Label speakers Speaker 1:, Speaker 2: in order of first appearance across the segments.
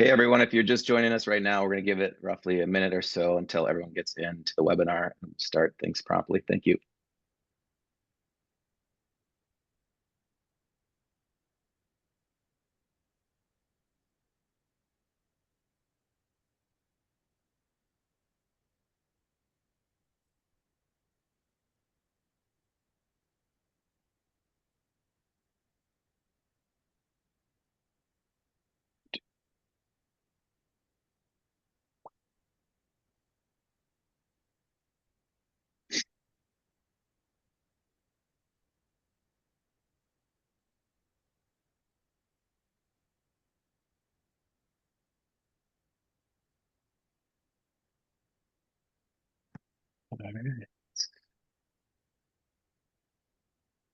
Speaker 1: Hey everyone, if you're just joining us right now, we're going to give it roughly a minute or so until everyone gets into the webinar and start things promptly. Thank you.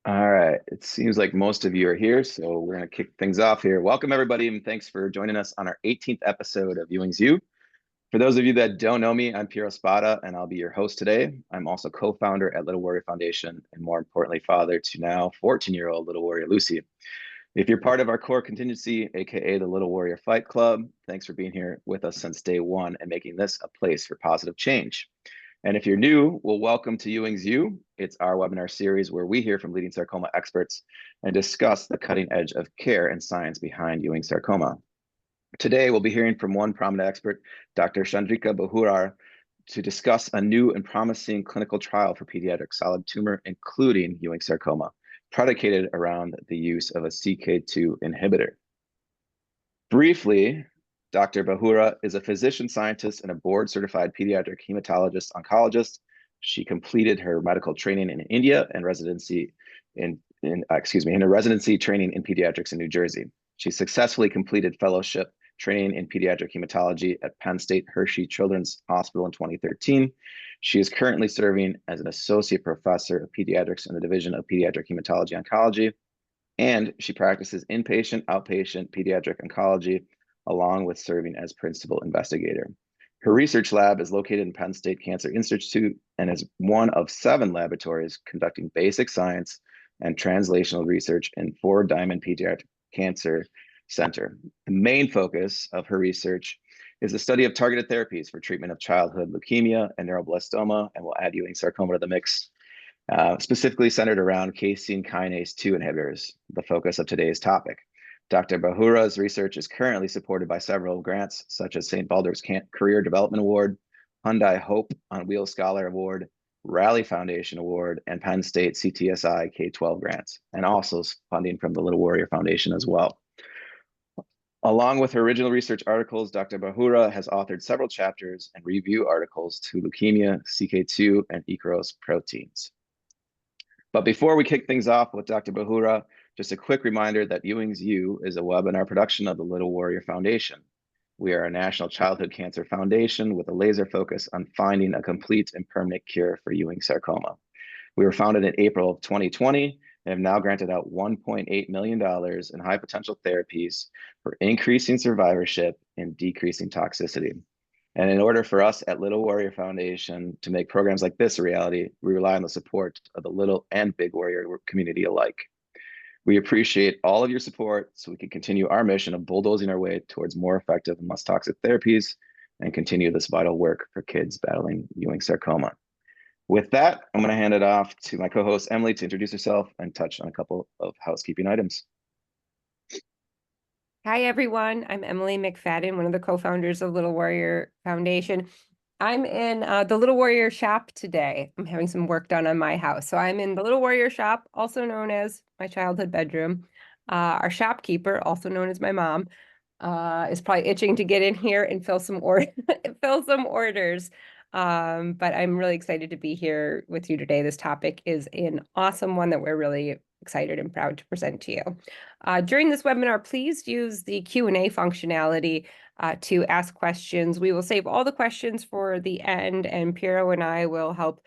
Speaker 1: All right, it seems like most of you are here, so we're going to kick things off here. Welcome everybody, and thanks for joining us on our 18th episode of Ewing's You. For those of you that don't know me, I'm Piero Spada, and I'll be your host today. I'm also co-founder at Little Warrior Foundation, and more importantly, father to now 14-year-old Little Warrior Lucy. If you're part of our core contingency, aka the Little Warrior Fight Club, thanks for being here with us since day one and making this a place for positive change. And if you're new, well, welcome to Ewing's You. It's our webinar series where we hear from leading sarcoma experts and discuss the cutting edge of care and science behind Ewing sarcoma. Today, we'll be hearing from one prominent expert, Dr. Chandrika Behura, to discuss a new and promising clinical trial for pediatric solid tumor, including Ewing sarcoma, predicated around the use of a Ck2 inhibitor. Briefly, Dr. Behura is a physician scientist and a board-certified pediatric hematologist oncologist. She completed her medical training in India and residency in her residency training in pediatrics in New Jersey. She successfully completed fellowship training in pediatric hematology at Penn State Hershey Children's Hospital in 2013. She is currently serving as an associate professor of pediatrics in the Division of Pediatric Hematology Oncology, and she practices inpatient, outpatient pediatric oncology, along with serving as principal investigator. Her research lab is located in Penn State Cancer Institute and is one of 7 laboratories conducting basic science and translational research in 4 Diamond Pediatric Cancer Center. The main focus of her research is the study of targeted therapies for treatment of childhood leukemia and neuroblastoma, and we'll add Ewing sarcoma to the mix, specifically centered around casein kinase 2 inhibitors, the focus of today's topic. Dr. Behura's research is currently supported by several grants, such as St. Baldur's Career Development Award, Hyundai Hope on Wheels Scholar Award, Raleigh Foundation Award, and Penn State CTSI K-12 grants, and also funding from the Little Warrior Foundation as well. Along with her original research articles, Dr. Behura has authored several chapters and review articles to leukemia, Ck2, and Ikaros proteins. But before we kick things off with Dr. Behura, just a quick reminder that Ewing's You is a webinar production of the Little Warrior Foundation. We are a national childhood cancer foundation with a laser focus on finding a complete and permanent cure for Ewing sarcoma. We were founded in April of 2020 and have now granted out $1.8 million in high potential therapies for increasing survivorship and decreasing toxicity. And in order for us at Little Warrior Foundation to make programs like this a reality, we rely on the support of the Little and Big Warrior community alike. We appreciate all of your support so we can continue our mission of bulldozing our way towards more effective and less toxic therapies and continue this vital work for kids battling Ewing sarcoma. With that, I'm going to hand it off to my co-host Emily to introduce herself and touch on a couple of housekeeping items.
Speaker 2: Hi, everyone. I'm Emily McFadden, one of the co-founders of Little Warrior Foundation. I'm in the Little Warrior shop today. I'm having some work done on my house. So I'm in the Little Warrior shop, also known as my childhood bedroom. Our shopkeeper, also known as my mom, is probably itching to get in here and fill some orders. But I'm really excited to be here with you today. This topic is an awesome one that we're really excited and proud to present to you. During this webinar, please use the Q&A functionality to ask questions. We will save all the questions for the end, and Piero and I will help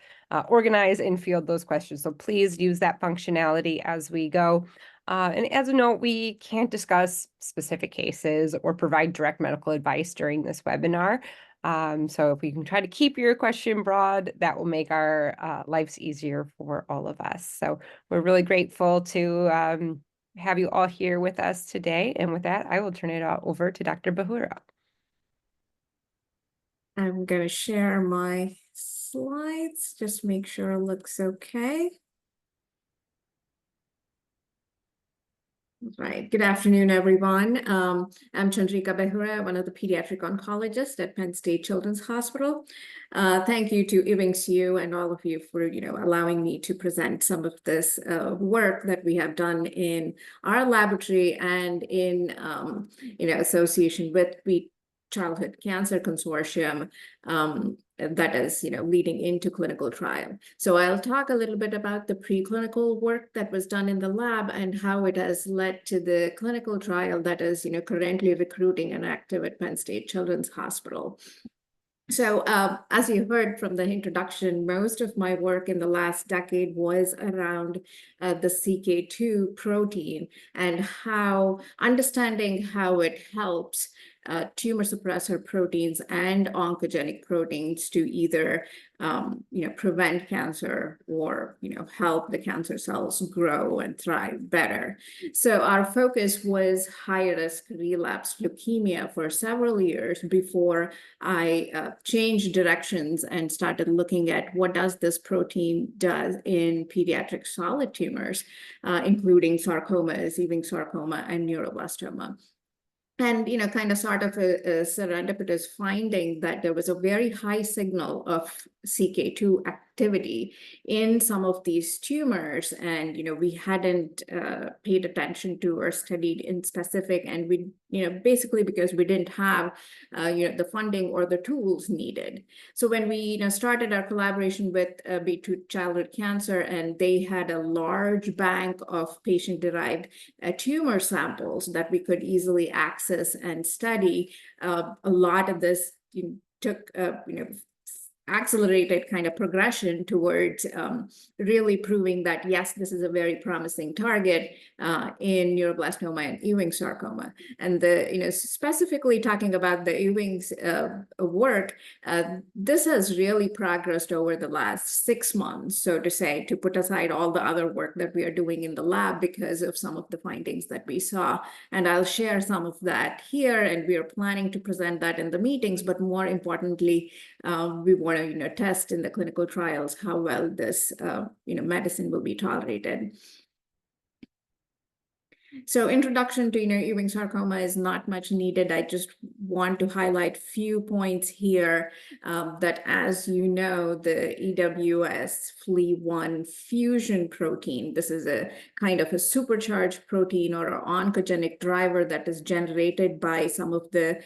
Speaker 2: organize and field those questions. So please use that functionality as we go. And as a note, we can't discuss specific cases or provide direct medical advice during this webinar. So if we can try to keep your question broad, that will make our lives easier for all of us. So we're really grateful to have you all here with us today. And with that, I will turn it over to Dr. Behura.
Speaker 3: I'm going to share my slides, just make sure it looks okay. Right. Good afternoon, everyone. I'm Chandrika Behura, one of the pediatric oncologists at Penn State Children's Hospital. Thank you to Ewing and all of you for, allowing me to present some of this work that we have done in our laboratory and in, association with the Childhood Cancer Consortium that is, leading into clinical trial. So I'll talk a little bit about the preclinical work that was done in the lab and how it has led to the clinical trial that is, currently recruiting and active at Penn State Children's Hospital. So as you heard from the introduction, most of my work in the last decade was around the Ck2 protein and understanding how it helps tumor suppressor proteins and oncogenic proteins to either prevent cancer or help the cancer cells grow and thrive better. So our focus was high-risk relapse leukemia for several years before I changed directions and started looking at what does this protein does in pediatric solid tumors, including sarcomas, Ewing sarcoma, and neuroblastoma. And, kind of sort of a serendipitous finding that there was a very high signal of Ck2 activity in some of these tumors. And, we hadn't paid attention to or studied in specific. And we, basically because we didn't have, the funding or the tools needed. So when we, started our collaboration with Beat Childhood Cancer, and they had a large bank of patient-derived tumor samples that we could easily access and study, a lot of this took accelerated kind of progression towards really proving that, yes, this is a very promising target in neuroblastoma and Ewing sarcoma. And specifically talking about the Ewing's work, this has really progressed over the last 6 months, so to say, to put aside all the other work that we are doing in the lab because of some of the findings that we saw. And I'll share some of that here, and we are planning to present that in the meetings, but more importantly, we want to test in the clinical trials how well this medicine will be tolerated. So introduction to Ewing sarcoma is not much needed. I just want to highlight few points here that, as you know, the EWS FLE1 fusion protein, this is a kind of a supercharged protein or an oncogenic driver that is generated by some of the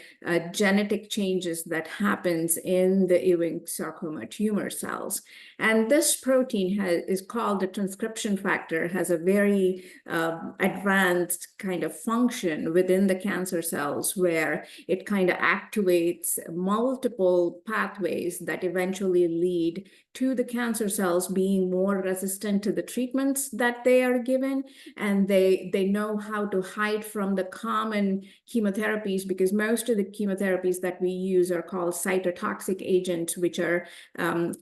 Speaker 3: genetic changes that happens in the Ewing sarcoma tumor cells. And this protein is called the transcription factor, has a very advanced kind of function within the cancer cells where it kind of activates multiple pathways that eventually lead to the cancer cells being more resistant to the treatments that they are given. And they know how to hide from the common chemotherapies, because most of the chemotherapies that we use are called cytotoxic agents, which are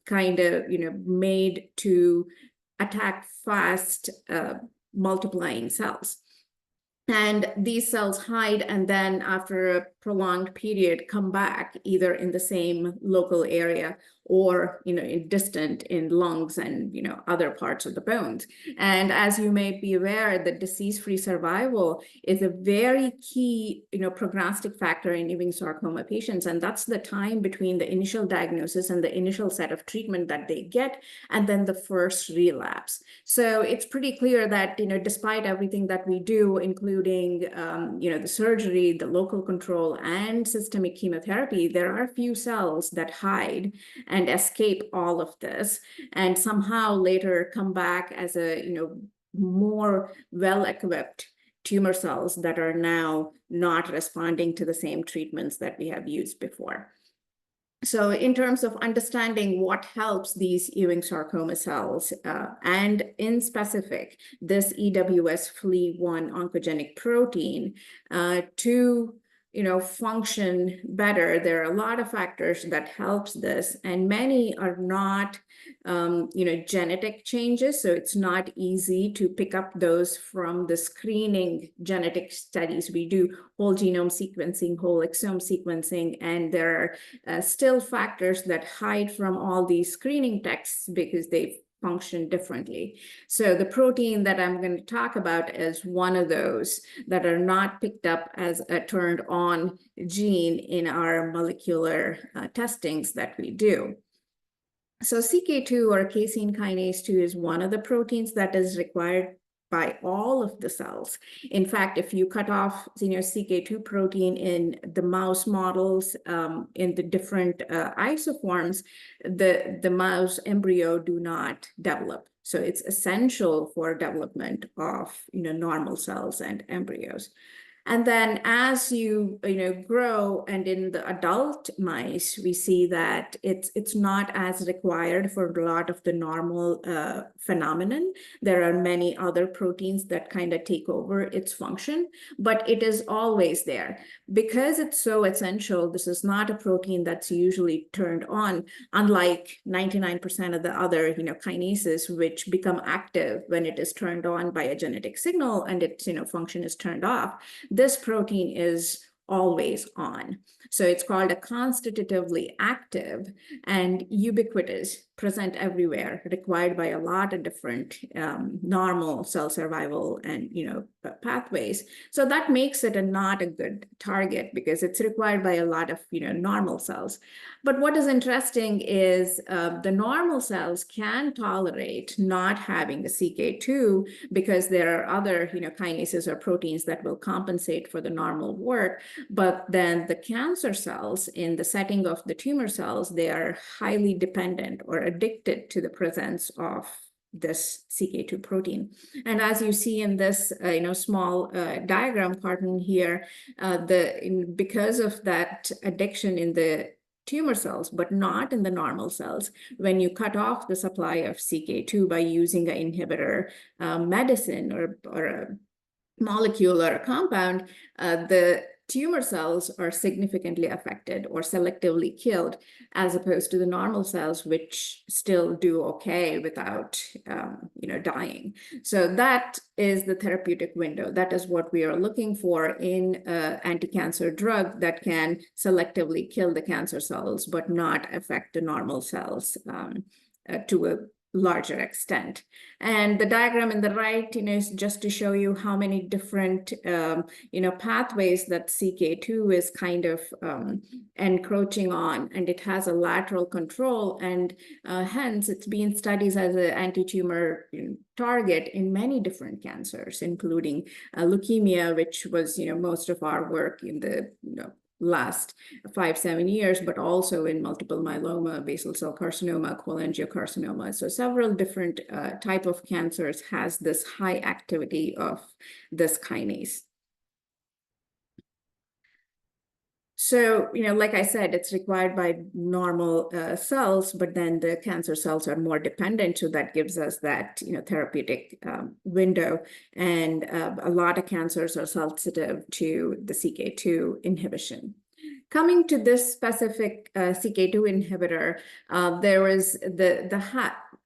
Speaker 3: kind of made to attack fast multiplying cells. And these cells hide, and then after a prolonged period come back either in the same local area or distant in lungs and other parts of the bones. And as you may be aware, the disease-free survival is a very key prognostic factor in Ewing sarcoma patients, and that's the time between the initial diagnosis and the initial set of treatment that they get and then the first relapse. So it's pretty clear that despite everything that we do, including the surgery, the local control, and systemic chemotherapy, there are a few cells that hide and escape all of this and somehow later come back as a more well-equipped tumor cells that are now not responding to the same treatments that we have used before. So in terms of understanding what helps these Ewing sarcoma cells, and in specific, this EWS FLE1 oncogenic protein to function better. There are a lot of factors that helps this, and many are not, genetic changes. So it's not easy to pick up those from the screening genetic studies. We do whole genome sequencing, whole exome sequencing, and there are still factors that hide from all these screening texts because they function differently. So the protein that I'm going to talk about is one of those that are not picked up as a turned on gene in our molecular testings that we do. So CK2 or casein kinase 2 is one of the proteins that is required by all of the cells. In fact, if you cut off CK2 protein in the mouse models, in the different isoforms, the mouse embryo do not develop. So it's essential for development of normal cells and embryos. And then as you grow, and in the adult mice, we see that it's not as required for a lot of the normal phenomenon. There are many other proteins that kind of take over its function, but it is always there. Because it's so essential, this is not a protein that's usually turned on, unlike 99% of the other kinases, which become active when it is turned on by a genetic signal and its function is turned off. This protein is always on. So it's called a constitutively active and ubiquitous, present everywhere, required by a lot of different normal cell survival and pathways. So that makes it not a good target because it's required by a lot of normal cells. But what is interesting is the normal cells can tolerate not having the CK2 because there are other kinases or proteins that will compensate for the normal work. But then the cancer cells, in the setting of the tumor cells, they are highly dependent or addicted to the presence of this CK2 protein. And as you see in this small diagram cartoon here, because of that addiction in the tumor cells, but not in the normal cells, when you cut off the supply of CK2 by using an inhibitor medicine or a molecule or a compound, the tumor cells are significantly affected or selectively killed, as opposed to the normal cells, which still do okay without, dying. So that is the therapeutic window. That is what we are looking for in an anti-cancer drug that can selectively kill the cancer cells, but not affect the normal cells to a larger extent. And the diagram in the right, is just to show you how many different, pathways that CK2 is kind of encroaching on, and it has a lateral control, and hence it's been studied as an anti-tumor target in many different cancers, including leukemia, which was, most of our work in the, last 5-7 years, but also in multiple myeloma, basal cell carcinoma, cholangiocarcinoma. So several different type of cancers has this high activity of this kinase. So, like I said, it's required by normal cells, but then the cancer cells are more dependent. So that gives us that, therapeutic window. And a lot of cancers are sensitive to the CK2 inhibition. Coming to this specific CK2 inhibitor, there was the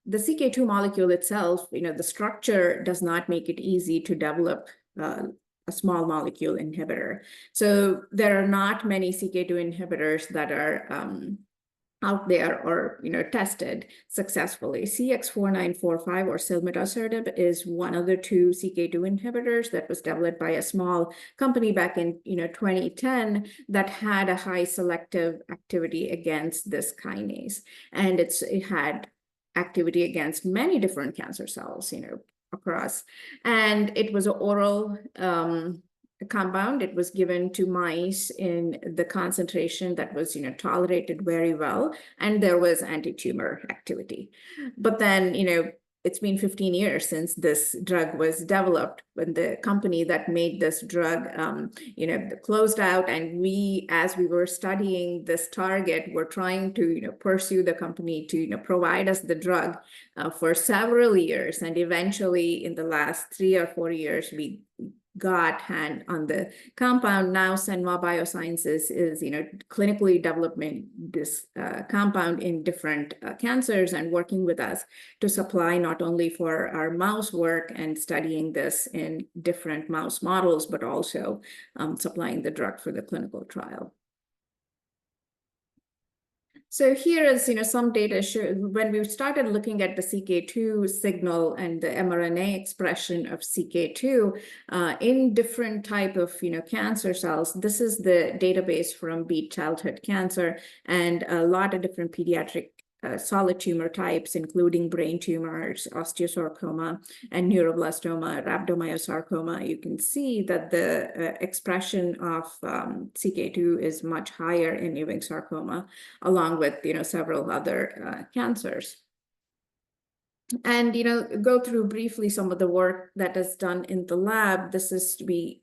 Speaker 3: CK2 molecule itself, the structure does not make it easy to develop a small molecule inhibitor. So there are not many CK2 inhibitors that are out there or tested successfully. CX4945 or silmetocertib is one of the 2 CK2 inhibitors that was developed by a small company back in 2010 that had a high selective activity against this kinase, and it had activity against many different cancer cells, across. And it was an oral compound. It was given to mice in the concentration that was tolerated very well, and there was anti-tumor activity. But then it's been 15 years since this drug was developed, when the company that made this drug closed out, and we, as we were studying this target, were trying to pursue the company to provide us the drug for several years, and eventually in the last 3 or 4 years got hand on the compound. Now Senwa Biosciences is, clinically developing this compound in different cancers and working with us to supply not only for our mouse work and studying this in different mouse models, but also supplying the drug for the clinical trial. So here is, some data show when we started looking at the Ck2 signal and the mRNA expression of Ck2 in different type of, cancer cells. This is the database from Beat Childhood Cancer and a lot of different pediatric solid tumor types, including brain tumors, osteosarcoma, and neuroblastoma, rhabdomyosarcoma. You can see that the expression of Ck2 is much higher in Ewing sarcoma, along with several other cancers. And go through briefly some of the work that is done in the lab. This is to be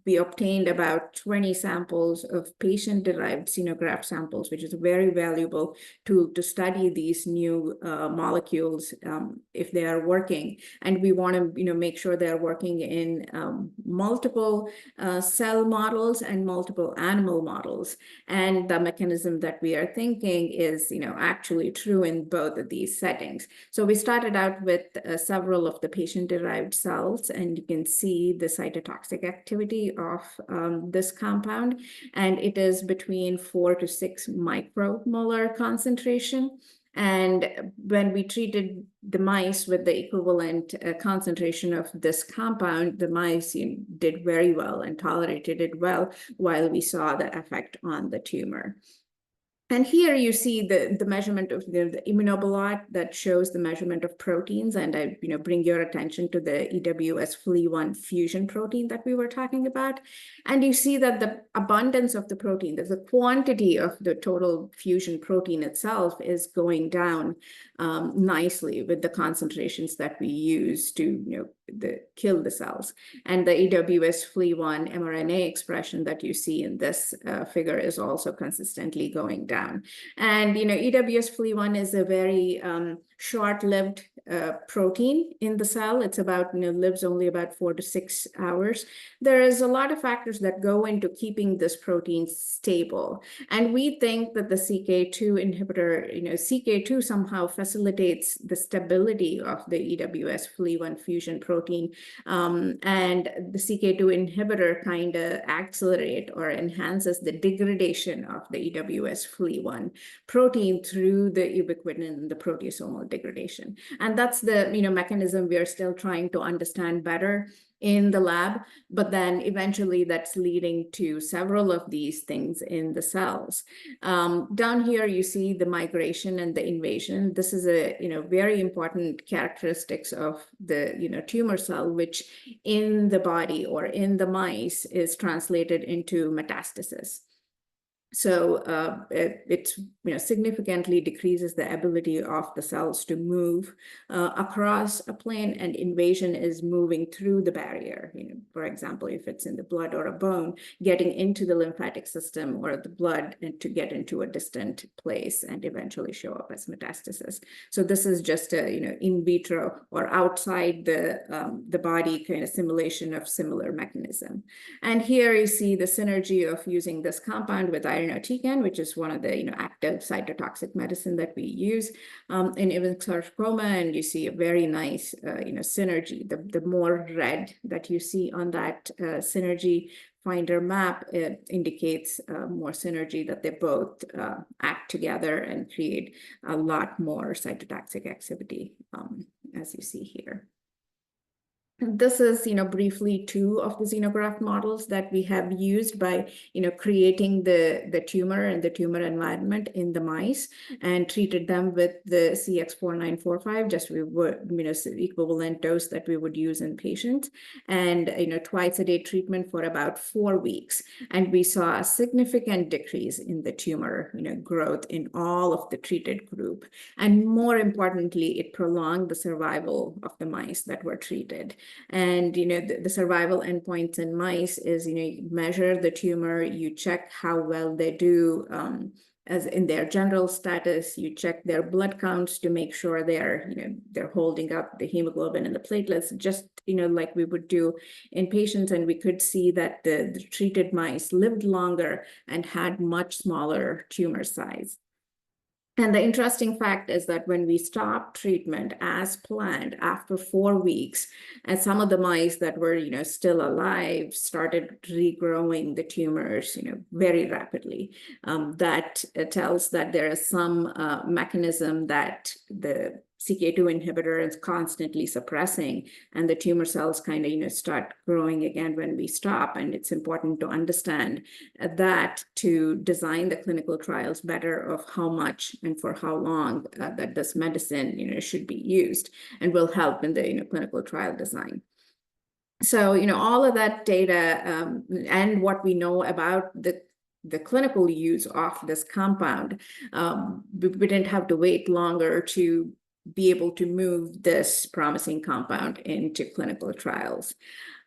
Speaker 3: we obtained about 20 samples of patient-derived xenograft samples, which is a very valuable tool to study these new molecules if they are working. And we want to, make sure they're working in multiple cell models and multiple animal models. And the mechanism that we are thinking is, actually true in both of these settings. So we started out with several of the patient-derived cells, and you can see the cytotoxic activity of this compound, and it is between 4 to 6 micromolar concentration. And when we treated the mice with the equivalent concentration of this compound, the mice did very well and tolerated it well, while we saw the effect on the tumor. And here you see the measurement of the immunoblot that shows the measurement of proteins. And I bring your attention to the EWS FLE1 fusion protein that we were talking about. And you see that the abundance of the protein, the quantity of the total fusion protein itself is going down nicely with the concentrations that we use to kill the cells. And the EWS FLE1 mRNA expression that you see in this figure is also consistently going down. And EWS FLE1 is a very short-lived protein in the cell. It's about lives only about 4 to 6 hours. There is a lot of factors that go into keeping this protein stable, and we think that the Ck2 inhibitor, Ck2 somehow facilitates the stability of the EWS FLE1 fusion protein, and the Ck2 inhibitor kind of accelerate or enhances the degradation of the EWS FLE1 protein through the ubiquitin and the proteasomal degradation. And that's the mechanism we are still trying to understand better in the lab, but then eventually that's leading to several of these things in the cells. Down here you see the migration and the invasion. This is a very important characteristics of the tumor cell, which in the body or in the mice is translated into metastasis. So it significantly decreases the ability of the cells to move across a plane, and invasion is moving through the barrier. For example, if it's in the blood or a bone, getting into the lymphatic system or the blood and to get into a distant place and eventually show up as metastasis. So this is just a in vitro or outside the body kind of simulation of similar mechanism. And here you see the synergy of using this compound with irinotecan, which is one of the active cytotoxic medicine that we use in Ewing sarcoma, and you see a very nice synergy. The more red that you see on that synergy finder map, it indicates more synergy, that they both act together and create a lot more cytotoxic activity, as you see here. This is, briefly 2 of the xenograft models that we have used by, creating the tumor and the tumor environment in the mice and treated them with the CX-4945, just we would, equivalent dose that we would use in patients, and, twice a day treatment for about 4 weeks. And we saw a significant decrease in the tumor, growth in all of the treated group. And more importantly, it prolonged the survival of the mice that were treated. And the survival endpoints in mice is you measure the tumor, you check how well they do as in their general status. You check their blood counts to make sure they're holding up the hemoglobin and the platelets, just like we would do in patients. And we could see that the treated mice lived longer and had much smaller tumor size. And the interesting fact is that when we stopped treatment as planned after 4 weeks, and some of the mice that were, still alive started regrowing the tumors, very rapidly. That tells that there is some mechanism that the Ck2 inhibitor is constantly suppressing, and the tumor cells kind of, start growing again when we stop. And it's important to understand that to design the clinical trials better of how much and for how long that this medicine, should be used, and will help in the, clinical trial design. So, all of that data and what we know about the clinical use of this compound, we didn't have to wait longer to be able to move this promising compound into clinical trials.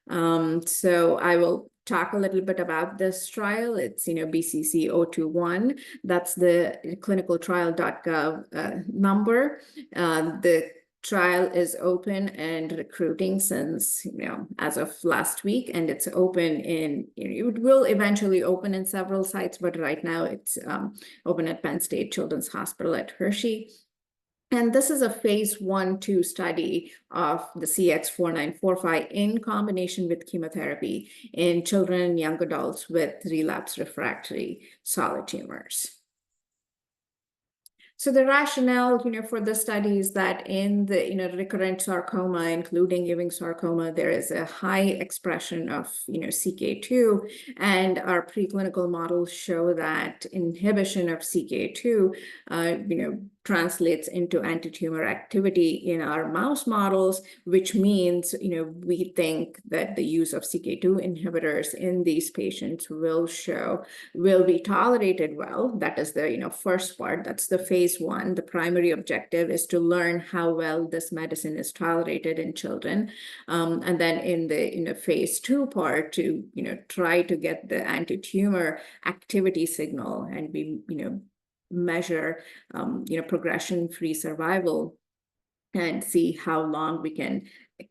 Speaker 3: So I will talk a little bit about this trial. It's, BCC021. That's the clinicaltrial.gov number. The trial is open and recruiting since, as of last week, and it's open in, it will eventually open in several sites, but right now it's open at Penn State Children's Hospital at Hershey. And this is a phase 1/2 study of the CX-4945 in combination with chemotherapy in children and young adults with relapse refractory solid tumors. So the rationale, for the study is that in the, recurrent sarcoma, including Ewing sarcoma, there is a high expression of, Ck2, and our preclinical models show that inhibition of Ck2, translates into anti-tumor activity in our mouse models, which means, we think that the use of Ck2 inhibitors in these patients will be tolerated well. That is the, first part. That's the phase 1. The primary objective is to learn how well this medicine is tolerated in children. And then in the phase 2 part to, try to get the anti-tumor activity signal, and we, measure, progression-free survival and see how long we can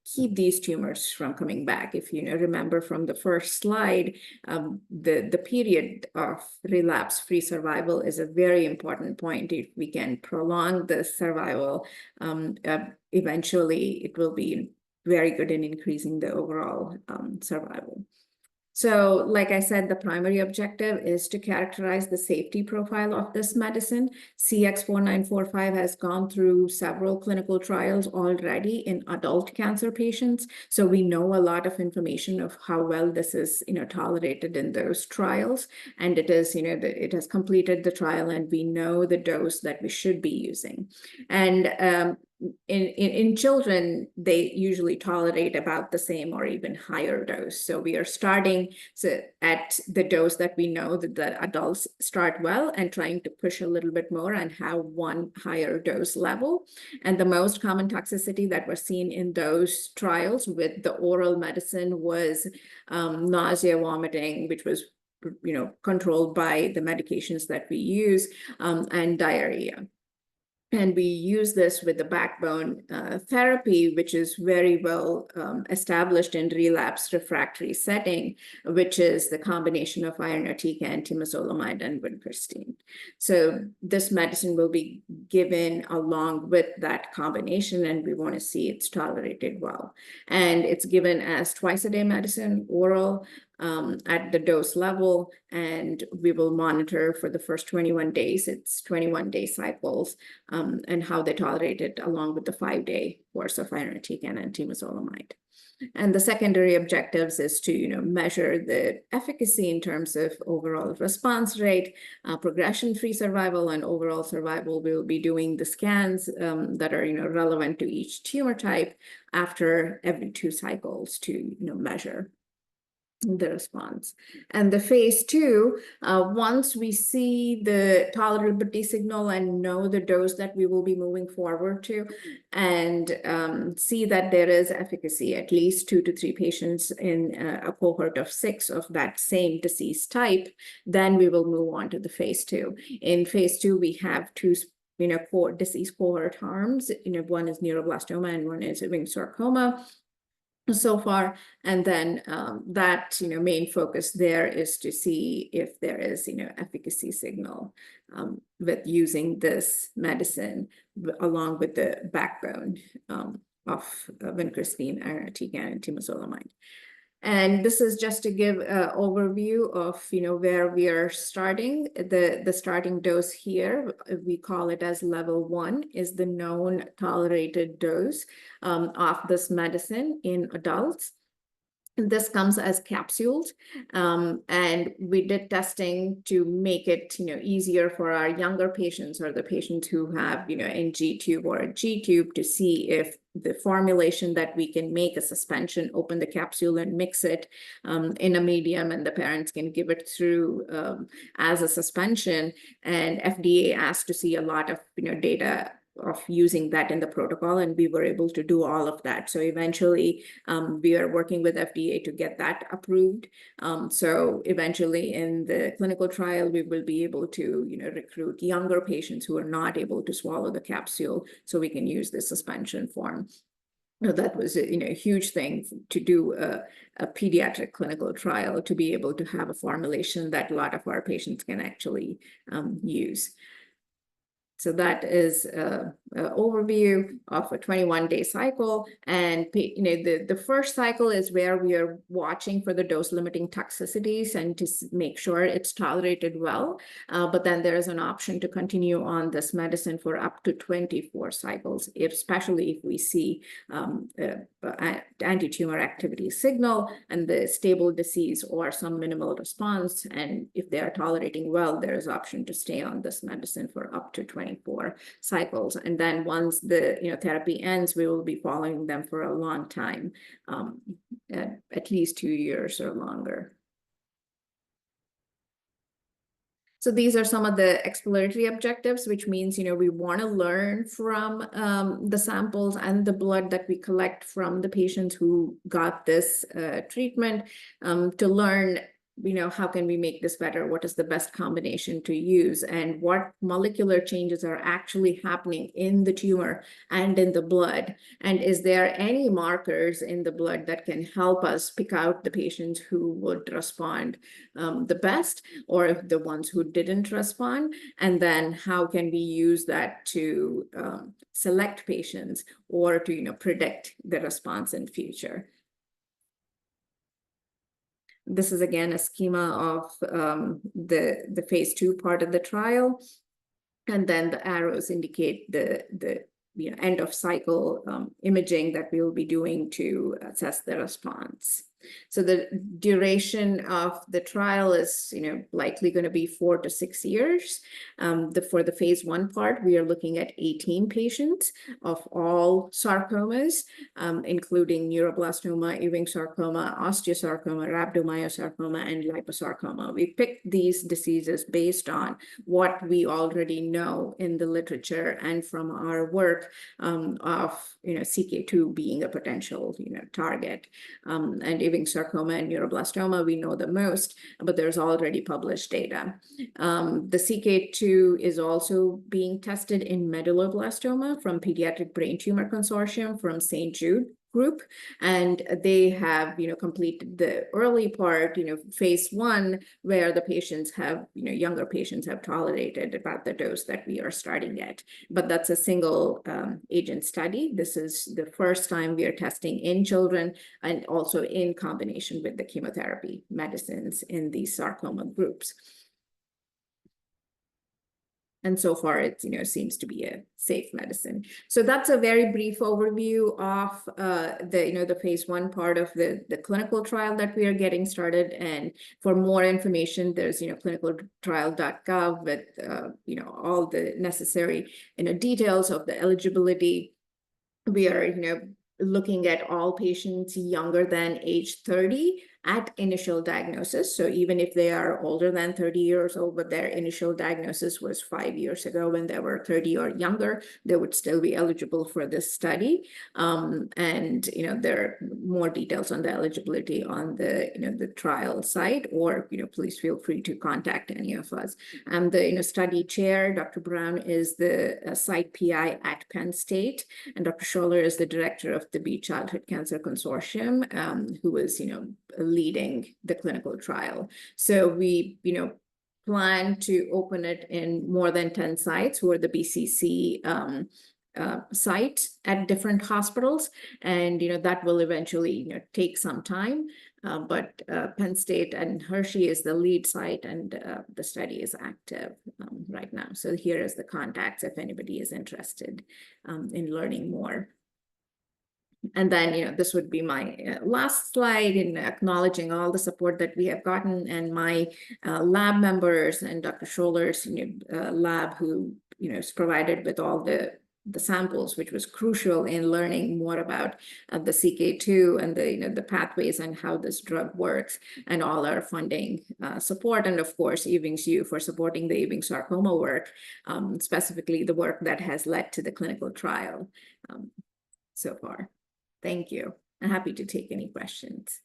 Speaker 3: keep these tumors from coming back. If you remember from the first slide, the period of relapse-free survival is a very important point. If we can prolong the survival, eventually it will be very good in increasing the overall survival. So, like I said, the primary objective is to characterize the safety profile of this medicine. CX-4945 has gone through several clinical trials already in adult cancer patients. So we know a lot of information of how well this is, tolerated in those trials. And it is, it has completed the trial, and we know the dose that we should be using. And in children, they usually tolerate about the same or even higher dose. So we are starting at the dose that we know that the adults start well, and trying to push a little bit more and have one higher dose level. And the most common toxicity that was seen in those trials with the oral medicine was nausea, vomiting, which was controlled by the medications that we use, and diarrhea. And we use this with the backbone therapy, which is very well established in relapse refractory setting, which is the combination of irinotecan, temozolomide, and vincristine. So this medicine will be given along with that combination, and we want to see it's tolerated well. And it's given as twice-a-day medicine, oral, at the dose level, and we will monitor for the first 21 days. It's 21-day cycles, and how they tolerate it along with the 5-day course of irinotecan and temozolomide. And the secondary objectives is to measure the efficacy in terms of overall response rate, progression-free survival, and overall survival. We will be doing the scans that are relevant to each tumor type after every 2 cycles to measure. the response. And the phase 2, once we see the tolerability signal and know the dose that we will be moving forward to, and see that there is efficacy, at least 2 to 3 patients in a cohort of 6 of that same disease type, then we will move on to the phase 2. In phase 2, we have 2 core disease cohort arms. One is neuroblastoma and one is Ewing sarcoma so far, and then that main focus there is to see if there is efficacy signal with using this medicine along with the backbone of vincristine, irinotecan, and temozolomide. And this is just to give an overview of where we are starting. The starting dose here, we call it as level 1, is the known tolerated dose of this medicine in adults. This comes as capsules, and we did testing to make it easier for our younger patients or the patients who have NG tube or a G tube to see if the formulation that we can make a suspension, open the capsule and mix it in a medium, and the parents can give it through as a suspension. And FDA asked to see a lot of data of using that in the protocol, and we were able to do all of that. So eventually we are working with FDA to get that approved. So eventually in the clinical trial, we will be able to recruit younger patients who are not able to swallow the capsule, so we can use the suspension form. That was a huge thing to do a pediatric clinical trial, to be able to have a formulation that a lot of our patients can actually use. So that is an overview of a 21-day cycle. And the first cycle is where we are watching for the dose-limiting toxicities and to make sure it's tolerated well. But then there is an option to continue on this medicine for up to 24 cycles, especially if we see anti-tumor activity signal and the stable disease or some minimal response. And if they are tolerating well, there is option to stay on this medicine for up to 24 cycles. And then once the therapy ends, we will be following them for a long time, at least 2 years or longer. So these are some of the exploratory objectives, which means, we want to learn from the samples and the blood that we collect from the patients who got this treatment, to learn how can we make this better? What is the best combination to use? And what molecular changes are actually happening in the tumor and in the blood? And is there any markers in the blood that can help us pick out the patients who would respond the best, or the ones who didn't respond? And then how can we use that to select patients or to predict the response in future? This is again a schema of the phase 2 part of the trial, and then the arrows indicate the end of cycle imaging that we will be doing to assess the response. So the duration of the trial is, likely going to be 4 to 6 years. For the phase 1 part, we are looking at 18 patients of all sarcomas, including neuroblastoma, Ewing sarcoma, osteosarcoma, rhabdomyosarcoma, and liposarcoma. We picked these diseases based on what we already know in the literature and from our work of Ck2 being a potential target. And Ewing sarcoma and neuroblastoma, we know the most, but there's already published data. The Ck2 is also being tested in medulloblastoma from Pediatric Brain Tumor Consortium from St. Jude group, and they have completed the early part, phase 1, where the patients have younger patients have tolerated about the dose that we are starting at. But that's a single agent study. This is the first time we are testing in children, and also in combination with the chemotherapy medicines in these sarcoma groups. And so far, it seems to be a safe medicine. So that's a very brief overview of the phase 1 part of the clinical trial that we are getting started. And for more information, there's clinicaltrial.gov with all the necessary details of the eligibility. We are looking at all patients younger than age 30 at initial diagnosis. So even if they are older than 30 years old, but their initial diagnosis was 5 years ago when they were 30 or younger, they would still be eligible for this study. And there are more details on the eligibility on the trial site, or please feel free to contact any of us. I'm the study chair. Dr. Brown is the site PI at Penn State, and Dr. Scholler is the director of the Beat Childhood Cancer Consortium, who is leading the clinical trial. So we plan to open it in more than 10 sites, who are the BCC site at different hospitals, and that will eventually take some time. But Penn State and Hershey is the lead site, and the study is active right now. So here is the contacts if anybody is interested in learning more. And then, this would be my last slide in acknowledging all the support that we have gotten, and my lab members and Dr. Scholler's lab, who is provided with all the samples, which was crucial in learning more about the Ck2 and the pathways and how this drug works, and all our funding support, and of course Ewing's U for supporting the Ewing sarcoma work, specifically the work that has led to the clinical trial so far. Thank you. I'm happy to take any questions.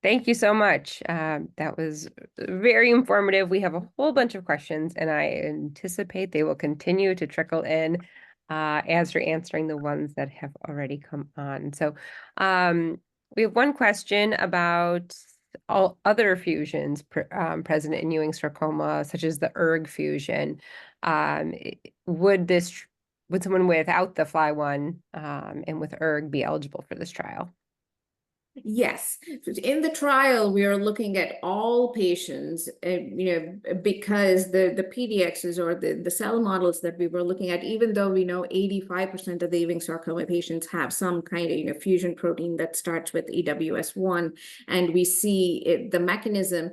Speaker 2: Thank you so much. That was very informative. We have a whole bunch of questions, and I anticipate they will continue to trickle in as you're answering the ones that have already come on. So we have one question about all other fusions present in Ewing sarcoma, such as the ERG fusion. Would someone without the FLI1 and with ERG be eligible for this trial?
Speaker 3: Yes. In the trial, we are looking at all patients, because the PDXs or the cell models that we were looking at, even though we know 85% of the Ewing sarcoma patients have some kind of fusion protein that starts with EWS1, and we see the mechanism.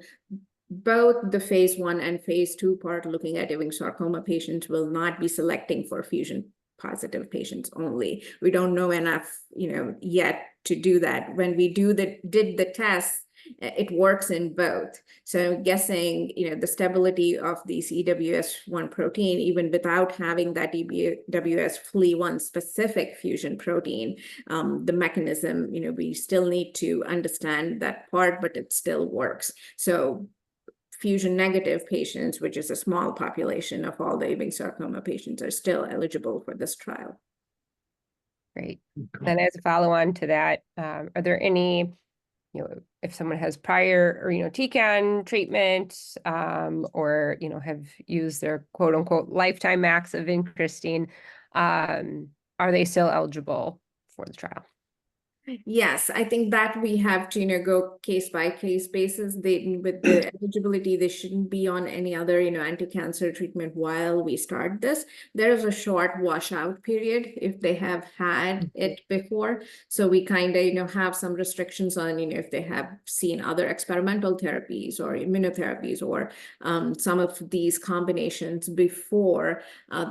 Speaker 3: Both the phase 1 and phase 2 part looking at Ewing sarcoma patients will not be selecting for fusion positive patients only. We don't know enough, yet to do that. When we did the test, it works in both. So I'm guessing, the stability of these EWS1 protein, even without having that EWS FLI1 specific fusion protein, the mechanism, we still need to understand that part, but it still works. So fusion negative patients, which is a small population of all the Ewing sarcoma patients, are still eligible for this trial.
Speaker 2: Great. Then as a follow-on to that, are there any, if someone has prior or, TCAN treatment, or, have used their quote unquote lifetime max of vincristine, are they still eligible for the trial?
Speaker 3: Yes, I think that we have to, go case by case basis. With the eligibility, they shouldn't be on any other, anti-cancer treatment while we start this. There is a short washout period if they have had it before. So we kind of, have some restrictions on, if they have seen other experimental therapies or immunotherapies or some of these combinations before,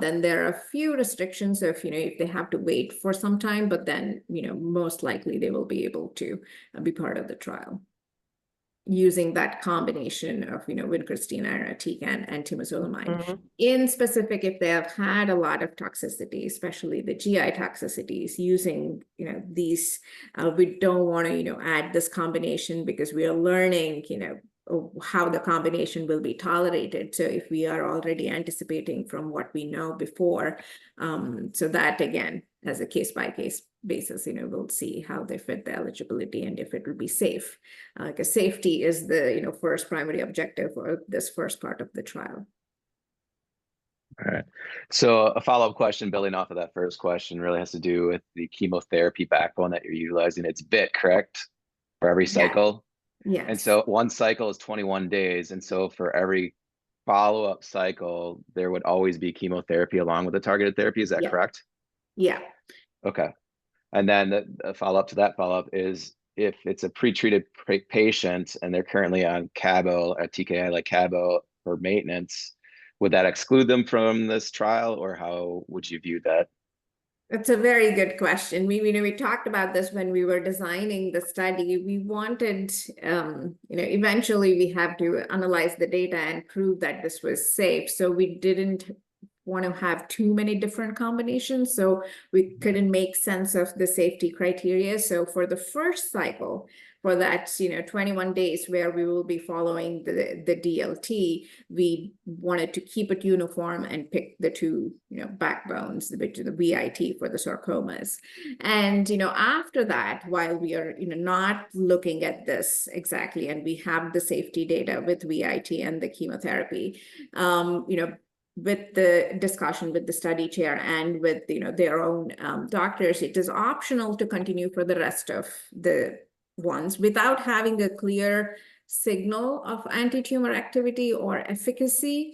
Speaker 3: then there are a few restrictions of, if they have to wait for some time, but then, most likely they will be able to be part of the trial using that combination of, vincristine, irinotecan, and temozolomide. In specific, if they have had a lot of toxicity, especially the GI toxicities, using, these, we don't want to, add this combination because we are learning, how the combination will be tolerated. So if we are already anticipating from what we know before, so that again, as a case-by-case basis, we'll see how they fit the eligibility and if it will be safe. Because safety is the, first primary objective for this first part of the trial.
Speaker 1: All right. So a follow-up question building off of that first question really has to do with the chemotherapy backbone that you're utilizing. It's BIT, correct? For every cycle?
Speaker 3: Yes.
Speaker 1: And so one cycle is 21 days. And so for every follow-up cycle, there would always be chemotherapy along with the targeted therapy. Is that correct?
Speaker 3: Yeah.
Speaker 1: Okay. And then the follow-up to that follow-up is if it's a pre-treated patient and they're currently on Cabo, a TKI like Cabo for maintenance, would that exclude them from this trial, or how would you view that?
Speaker 3: That's a very good question. We talked about this when we were designing the study. We wanted, eventually we have to analyze the data and prove that this was safe. So we didn't want to have too many different combinations. So we couldn't make sense of the safety criteria. So for the first cycle, for that, 21 days where we will be following the DLT, we wanted to keep it uniform and pick the two, backbones, the VIT for the sarcomas. And, after that, while we are, not looking at this exactly, and we have the safety data with VIT and the chemotherapy, with the discussion with the study chair and with, their own doctors, it is optional to continue for the rest of the ones without having a clear signal of anti-tumor activity or efficacy.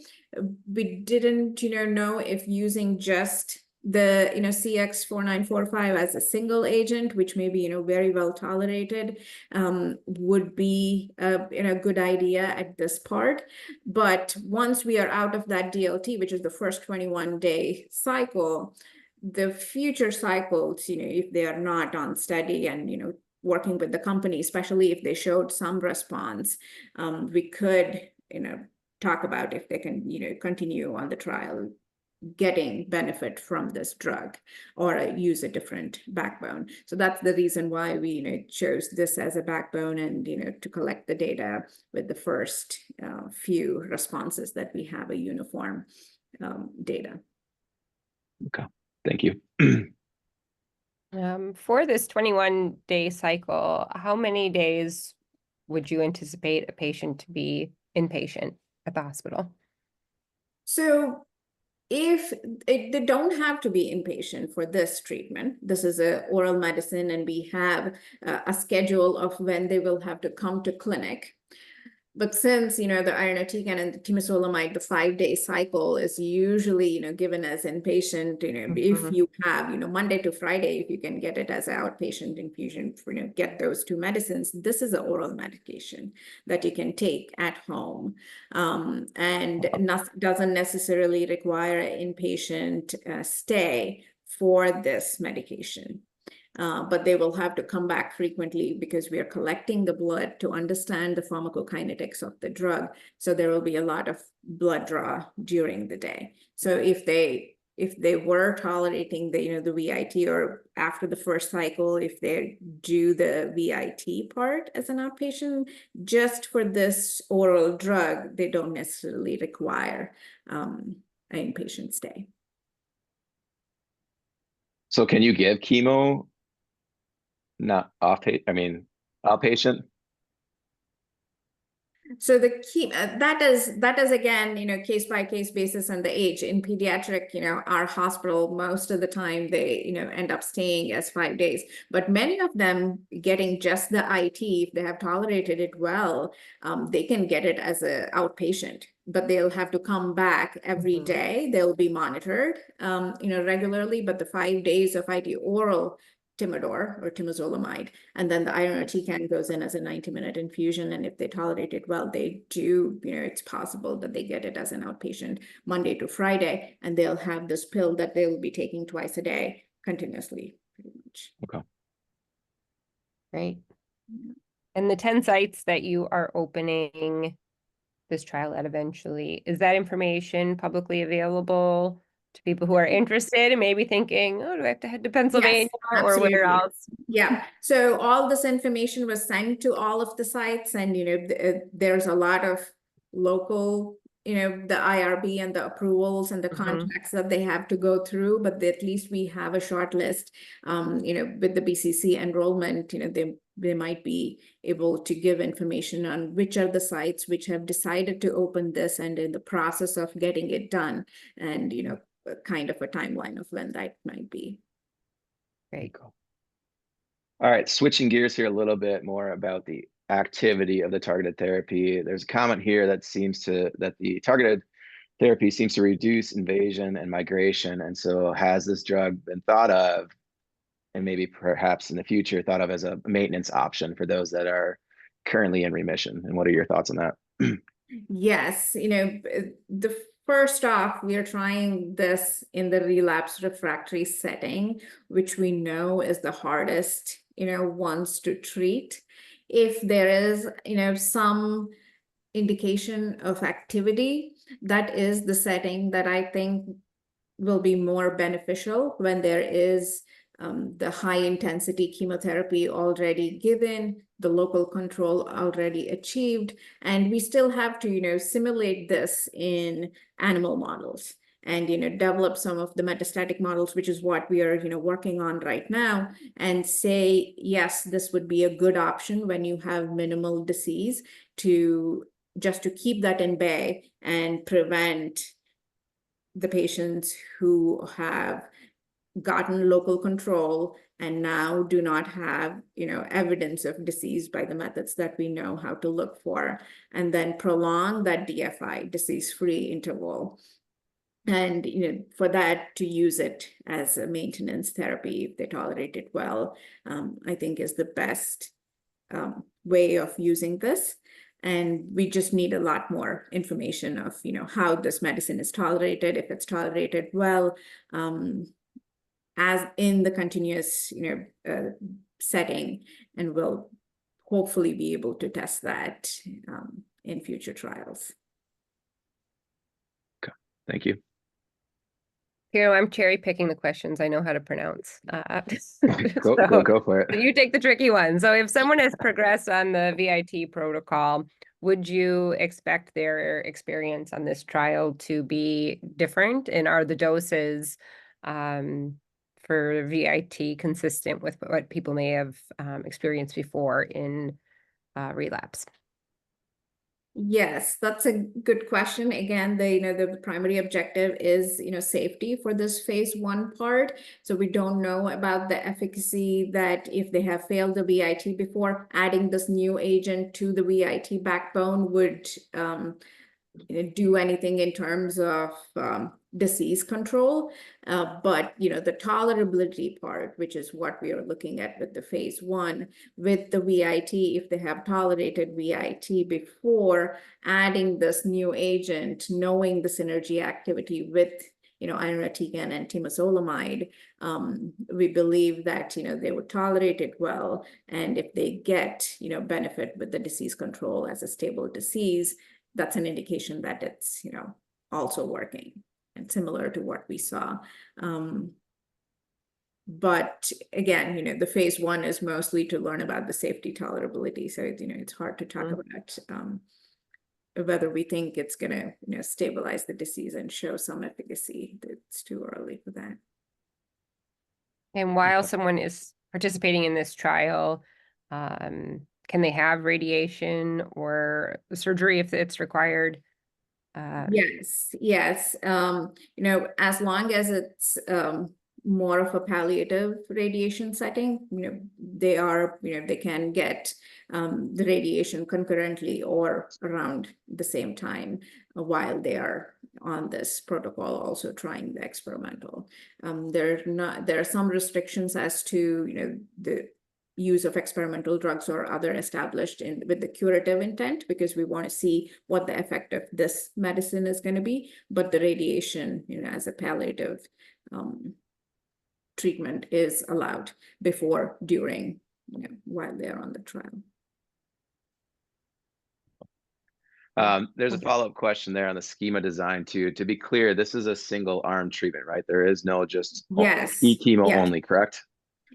Speaker 3: We didn't, know if using just the, CX-4945 as a single agent, which may be, very well tolerated, would be a good idea at this part. But once we are out of that DLT, which is the first 21-day cycle, the future cycles, if they are not on study and, working with the company, especially if they showed some response, we could, talk about if they can, continue on the trial, getting benefit from this drug or use a different backbone. So that's the reason why we, chose this as a backbone and, to collect the data with the first few responses that we have a uniform data.
Speaker 1: Okay, thank you.
Speaker 2: For this 21-day cycle, how many days would you anticipate a patient to be inpatient at the hospital?
Speaker 3: So if they don't have to be inpatient for this treatment, this is a oral medicine, and we have a schedule of when they will have to come to clinic. But since, the irinotecan and the temozolomide, the 5-day cycle is usually, given as inpatient, if you have, Monday to Friday, if you can get it as an outpatient infusion, get those two medicines, this is an oral medication that you can take at home, and doesn't necessarily require an inpatient stay for this medication. But they will have to come back frequently because we are collecting the blood to understand the pharmacokinetics of the drug. So there will be a lot of blood draw during the day. So if they were tolerating the, the VIT, or after the first cycle, if they do the VIT part as an outpatient, just for this oral drug, they don't necessarily require an inpatient stay.
Speaker 1: So can you give chemo not outpatient?
Speaker 3: So the key that is again, case by case basis and the age. In pediatric, our hospital, most of the time they, end up staying as 5 days, but many of them getting just the IT, if they have tolerated it well, they can get it as a outpatient, but they'll have to come back every day. They'll be monitored, regularly, but the 5 days of IT oral Timidor or temozolomide, and then the irinotecan goes in as a 90-minute infusion. And if they tolerate it well, they do, it's possible that they get it as an outpatient Monday to Friday, and they'll have this pill that they will be taking twice a day continuously, pretty much.
Speaker 1: Okay.
Speaker 2: Great. And the 10 sites that you are opening this trial at eventually, is that information publicly available to people who are interested and maybe thinking, oh, do I have to head to Pennsylvania or where else?
Speaker 3: Yeah. So all this information was sent to all of the sites, and, there's a lot of local, the IRB and the approvals and the contracts that they have to go through, but at least we have a short list, with the BCC enrollment, they might be able to give information on which are the sites which have decided to open this and in the process of getting it done, and, kind of a timeline of when that might be.
Speaker 2: Great.
Speaker 1: All right, switching gears here a little bit more about the activity of the targeted therapy. There's a comment here that that the targeted therapy seems to reduce invasion and migration. And so has this drug been thought of, and maybe perhaps in the future thought of, as a maintenance option for those that are currently in remission? And what are your thoughts on that?
Speaker 3: Yes, the first off, we are trying this in the relapse refractory setting, which we know is the hardest, ones to treat. If there is, some indication of activity, that is the setting that I think will be more beneficial when there is the high intensity chemotherapy already given, the local control already achieved, and we still have to, simulate this in animal models and, develop some of the metastatic models, which is what we are, working on right now, and say, yes, this would be a good option when you have minimal disease to just to keep that in bay and prevent the patients who have gotten local control and now do not have, evidence of disease by the methods that we know how to look for, and then prolong that DFI, disease-free interval. And, for that to use it as a maintenance therapy, if they tolerate it well, I think is the best way of using this. And we just need a lot more information of, how this medicine is tolerated, if it's tolerated well, as in the continuous, setting, and we'll hopefully be able to test that in future trials.
Speaker 1: Okay, thank you.
Speaker 2: I'm cherry picking the questions I know how to pronounce.
Speaker 1: Go for it.
Speaker 2: You take the tricky one. So if someone has progressed on the VIT protocol, would you expect their experience on this trial to be different? And are the doses for VIT consistent with what people may have experienced before in relapse?
Speaker 3: Yes, that's a good question. Again, the primary objective is, safety for this phase 1 part. So we don't know about the efficacy that if they have failed the VIT before, adding this new agent to the VIT backbone would do anything in terms of disease control. But, the tolerability part, which is what we are looking at with the phase 1, with the VIT, if they have tolerated VIT before, adding this new agent, knowing the synergy activity with, irinotecan and temozolomide, we believe that, they would tolerate it well. And if they get, benefit with the disease control as a stable disease, that's an indication that it's, also working and similar to what we saw. But again, the phase 1 is mostly to learn about the safety tolerability. So, it's hard to talk about whether we think it's going to, stabilize the disease and show some efficacy. It's too early for that.
Speaker 2: And while someone is participating in this trial, can they have radiation or surgery if it's required?
Speaker 3: Yes. As long as it's more of a palliative radiation setting, they can get the radiation concurrently or around the same time while they are on this protocol, also trying the experimental. There are some restrictions as to, the use of experimental drugs or other established with the curative intent, because we want to see what the effect of this medicine is going to be. But the radiation, as a palliative treatment is allowed before, during, while they're on the trial.
Speaker 1: There's a follow-up question there on the schema design too. To be clear, this is a single arm treatment, right? There is no just chemo only, correct?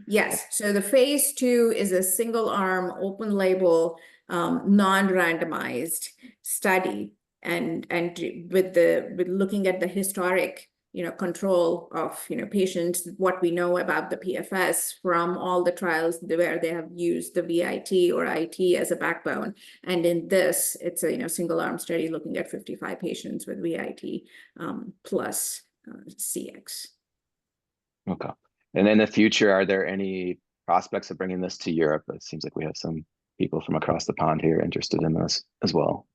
Speaker 3: Yes. So the phase 2 is a single arm, open label, non-randomized study, and with looking at the historic, control of, patients, what we know about the PFS from all the trials where they have used the VIT or IT as a backbone. And in this, it's a, single arm study looking at 55 patients with VIT plus CX.
Speaker 1: Okay. And in the future, are there any prospects of bringing this to Europe? It seems like we have some people from across the pond here interested in this as well.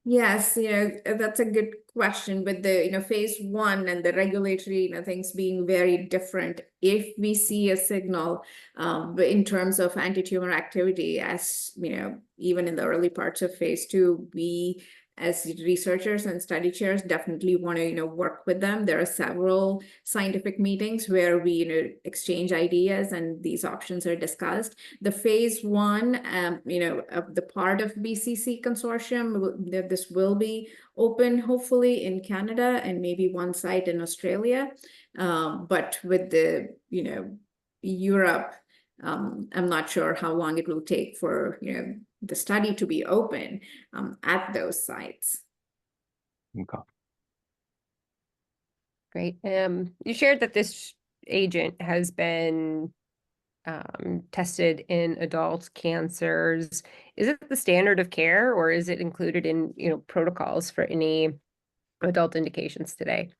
Speaker 3: Yes, that's a good question. With the, phase 1 and the regulatory, things being very different, if we see a signal in terms of anti-tumor activity, as, even in the early parts of phase 2, we as researchers and study chairs, definitely want to, work with them. There are several scientific meetings where we, exchange ideas and these options are discussed. The phase 1, of the part of BCC consortium, this will be open hopefully in Canada and maybe one site in Australia. But with the, Europe, I'm not sure how long it will take for, the study to be open at those sites.
Speaker 1: Okay.
Speaker 2: Great. You shared that this agent has been tested in adult cancers. Is it the standard of care, or is it included in, protocols for any adult indications today?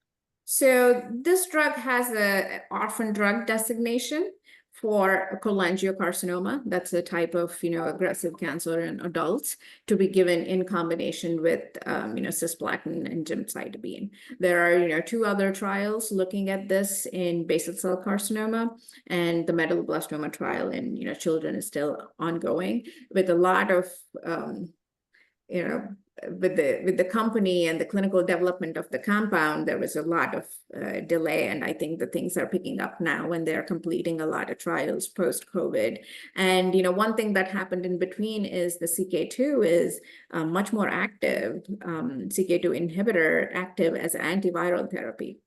Speaker 3: So this drug has an orphan drug designation for cholangiocarcinoma. That's a type of, aggressive cancer in adults to be given in combination with, cisplatin and gemcitabine. There are, 2 other trials looking at this in basal cell carcinoma, and the medulloblastoma trial in, children is still ongoing with a lot of, with the company and the clinical development of the compound, there was a lot of delay, and I think the things are picking up now when they're completing a lot of trials post-COVID. And one thing that happened in between is the Ck2 is much more active, Ck2 inhibitor active as antiviral therapy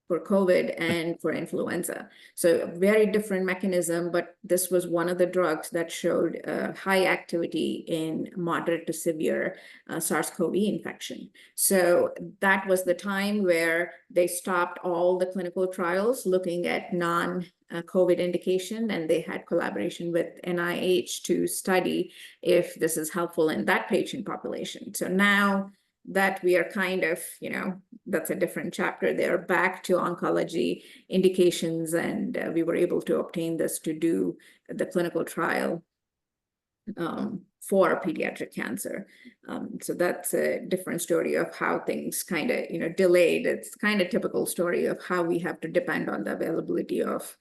Speaker 3: for COVID and for influenza. So a very different mechanism, but this was one of the drugs that showed high activity in moderate to severe SARS-CoV infection. So that was the time where they stopped all the clinical trials looking at non-COVID indication, and they had collaboration with NIH to study if this is helpful in that patient population. So now that we are kind of, that's a different chapter. They're back to oncology indications, and we were able to obtain this to do the clinical trial for pediatric cancer. So that's a different story of how things kind of, delayed. It's kind of typical story of how we have to depend on the availability of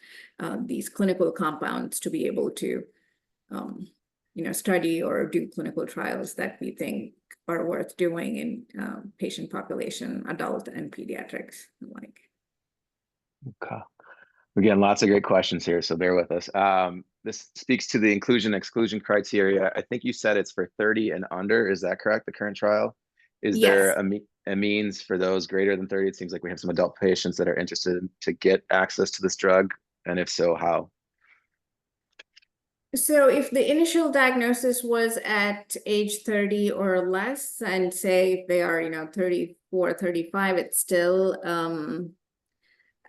Speaker 3: these clinical compounds to be able to, study or do clinical trials that we think are worth doing in patient population, adult and pediatrics alike.
Speaker 1: Okay. Again, lots of great questions here, so bear with us. This speaks to the inclusion-exclusion criteria. I think you said it's for 30 and under. Is that correct, the current trial? Is there a means for those greater than 30? It seems like we have some adult patients that are interested to get access to this drug, and if so, how?
Speaker 3: So if the initial diagnosis was at age 30 or less, and say if they are, 34, 35, it's still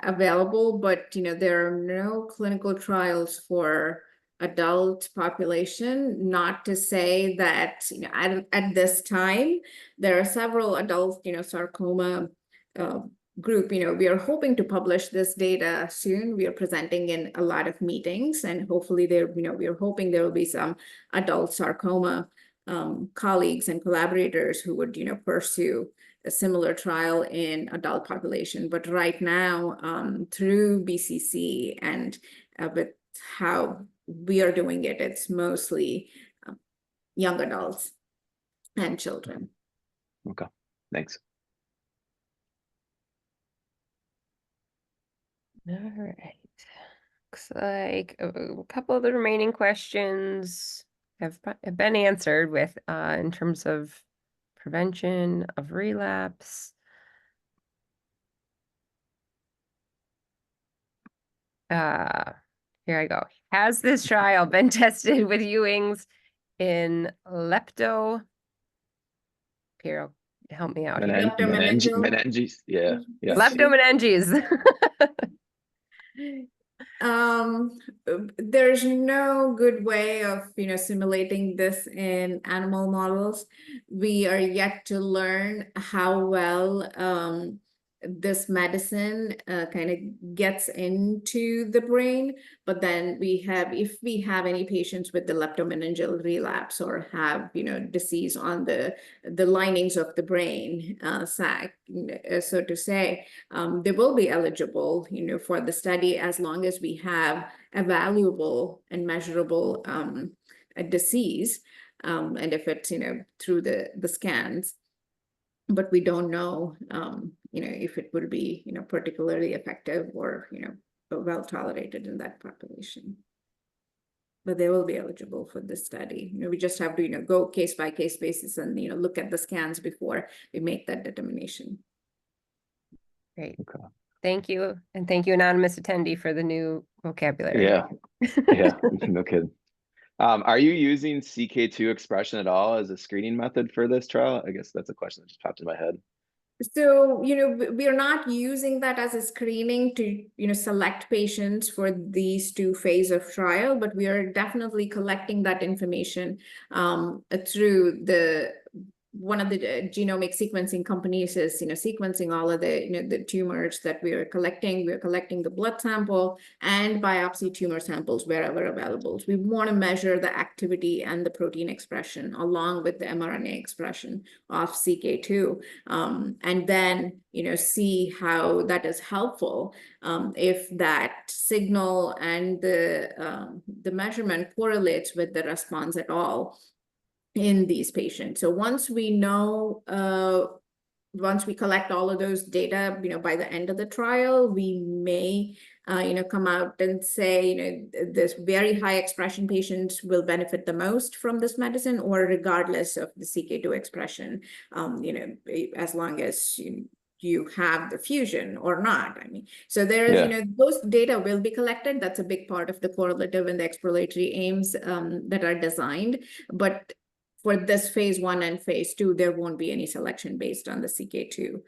Speaker 3: available, but there are no clinical trials for adult population. Not to say that at this time there are several adult sarcoma group. We are hoping to publish this data soon. We are presenting in a lot of meetings, and hopefully there, we are hoping there will be some adult sarcoma colleagues and collaborators who would, pursue a similar trial in adult population. But right now, through BCC and with how we are doing it, it's mostly young adults and children.
Speaker 1: Okay, thanks.
Speaker 2: All right. Looks like a couple of the remaining questions have been answered with in terms of prevention of relapse. Here I go. Has this trial been tested with Ewing's in Here, help me out here.
Speaker 1: Meninges, yeah.
Speaker 2: Leptomeninges.
Speaker 3: There's no good way of simulating this in animal models. We are yet to learn how well this medicine kind of gets into the brain. But then if we have any patients with the leptomeningeal relapse or have disease on the linings of the brain sac, so to say, they will be eligible for the study as long as we have a valuable and measurable disease, and if it's through the scans. but we don't know, if it will be, particularly effective or, well tolerated in that population. But they will be eligible for this study. We just have to, go case by case basis and, look at the scans before we make that determination.
Speaker 2: Great.
Speaker 1: Okay.
Speaker 2: Thank you. And thank you, anonymous attendee, for the new vocabulary.
Speaker 1: Yeah. Yeah. No kidding. Are you using CK2 expression at all as a screening method for this trial? I guess that's a question that just popped in my head.
Speaker 3: So, we are not using that as a screening to, select patients for these two phases of trial, but we are definitely collecting that information through one of the genomic sequencing companies is, sequencing all of the, the tumors that we are collecting. We're collecting the blood sample and biopsy tumor samples wherever available. So we want to measure the activity and the protein expression along with the mRNA expression of CK2, and then, see how that is helpful if that signal and the measurement correlates with the response at all in these patients. So once we know, once we collect all of those data, by the end of the trial, we may, come out and say, this very high expression patients will benefit the most from this medicine, or regardless of the CK2 expression, as long as you have the fusion or not. So there is, those data will be collected. That's a big part of the correlative and the exploratory aims that are designed. But for this phase 1 and phase 2, there won't be any selection based on the CK2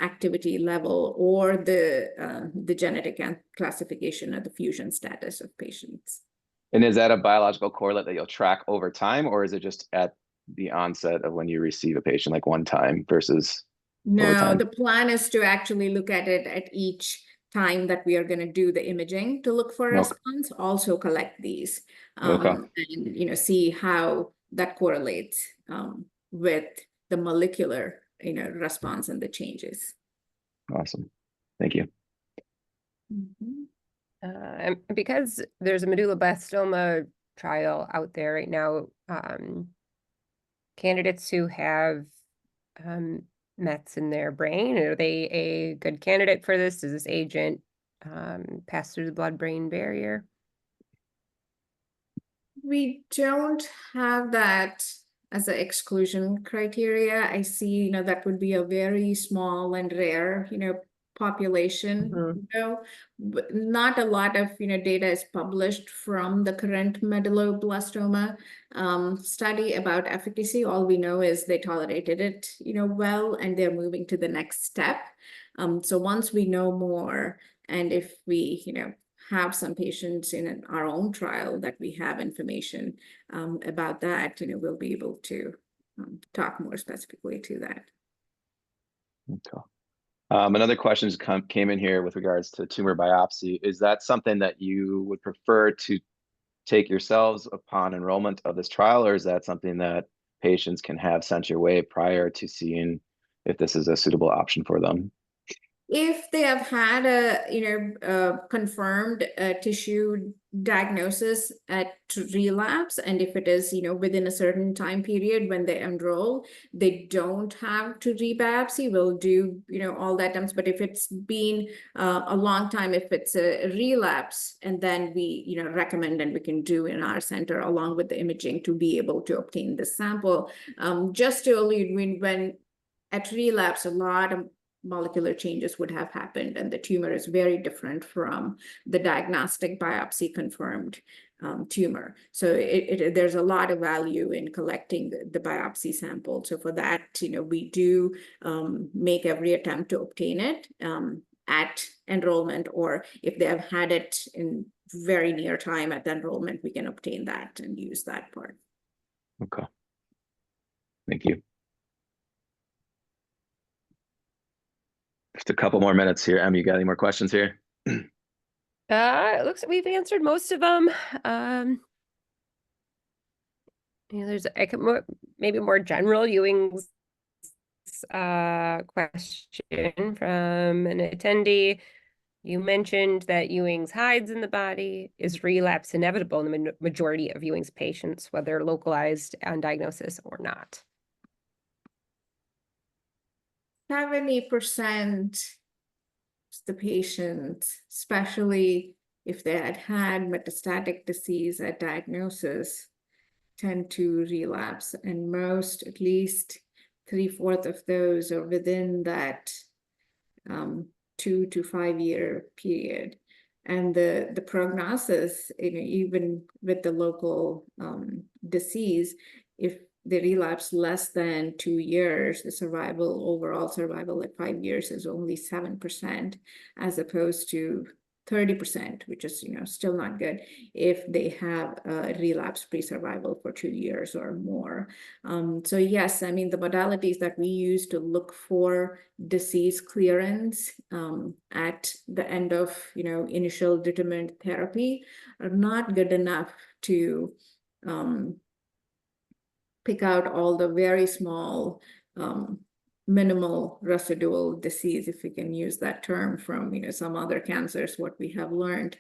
Speaker 3: activity level or the genetic classification of the fusion status of patients.
Speaker 1: And is that a biological correlate that you'll track over time, or is it just at the onset of when you receive a patient, like one time versus over time?
Speaker 3: No, the plan is to actually look at it at each time that we are going to do the imaging to look for a response, also collect these and, see how that correlates with the molecular, response and the changes.
Speaker 1: Awesome. Thank you.
Speaker 2: And because there's a medulloblastoma trial out there right now, candidates who have mets in their brain, are they a good candidate for this? Does this agent pass through the blood-brain barrier?
Speaker 3: We don't have that as an exclusion criteria. I see, that would be a very small and rare, population. But not a lot of, data is published from the current medulloblastoma study about efficacy. All we know is they tolerated it, well, and they're moving to the next step. So once we know more, and if we, have some patients in our own trial that we have information about that, we'll be able to talk more specifically to that.
Speaker 1: Okay. Another question came in here with regards to tumor biopsy. Is that something that you would prefer to take yourselves upon enrollment of this trial, or is that something that patients can have sent your way prior to seeing if this is a suitable option for them?
Speaker 3: If they have had a confirmed tissue diagnosis at relapse, and if it is within a certain time period when they enroll, they don't have to rebiopsy. We'll do all that times. But if it's been a long time, if it's a relapse, and then we recommend, and we can do in our center along with the imaging to be able to obtain the sample. Just to allude, when at relapse, a lot of molecular changes would have happened, and the tumor is very different from the diagnostic biopsy confirmed tumor. So there's a lot of value in collecting the biopsy sample. So for that, we do make every attempt to obtain it at enrollment, or if they have had it in very near time at the enrollment, we can obtain that and use that part.
Speaker 1: Okay. Thank you. Just a couple more minutes here. Em, you got any more questions here?
Speaker 2: It looks like we've answered most of them. There's maybe more general Ewing's question from an attendee. You mentioned that Ewing's hides in the body. Is relapse inevitable in the majority of Ewing's patients, whether localized on diagnosis or not?
Speaker 3: 70% the patient, especially if they had had metastatic disease at diagnosis, tend to relapse, and most, at least 3/4 of those are within that 2 to 5 year period. And the prognosis, even with the local disease, if they relapse less than 2 years, the overall survival at 5 years is only 7%, as opposed to 30%, which is still not good if they have a relapse-free survival for 2 years or more. So yes, I mean, the modalities that we use to look for disease clearance at the end of initial determined therapy are not good enough to pick out all the very small minimal residual disease, if we can use that term, from some other cancers, what we have learned.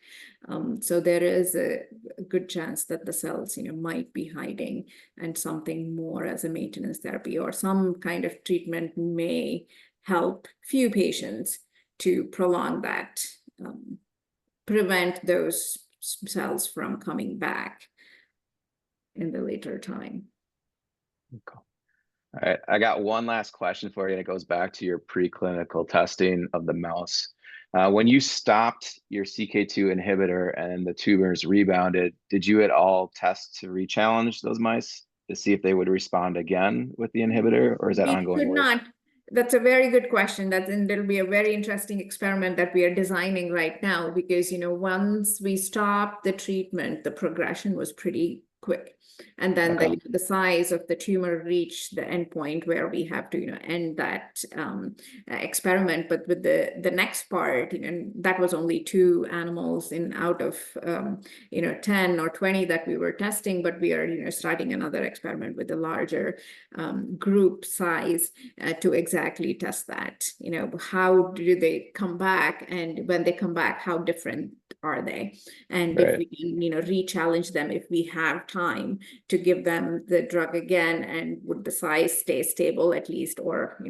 Speaker 3: So there is a good chance that the cells might be hiding, and something more as a maintenance therapy or some kind of treatment may help few patients to prolong that, prevent those cells from coming back in the later time.
Speaker 1: Okay. All right, I got one last question for you, and it goes back to your preclinical testing of the mouse. When you stopped your CK2 inhibitor and the tumors rebounded, did you at all test to re-challenge those mice to see if they would respond again with the inhibitor, or is that ongoing
Speaker 3: We could
Speaker 1: work?
Speaker 3: not. That's a very good question. That'll be a very interesting experiment that we are designing right now, because once we stopped the treatment, the progression was pretty quick, and then
Speaker 1: Okay.
Speaker 3: the size of the tumor reached the endpoint where we have to end that experiment. But with the next part, that was only 2 animals out of 10 or 20 that we were testing, but we are starting another experiment with a larger group size to exactly test that. How do they come back, and when they come back, how different are they? And
Speaker 1: Right.
Speaker 3: if we can re-challenge them, if we have time to give them the drug again, and would the size stay stable at least, or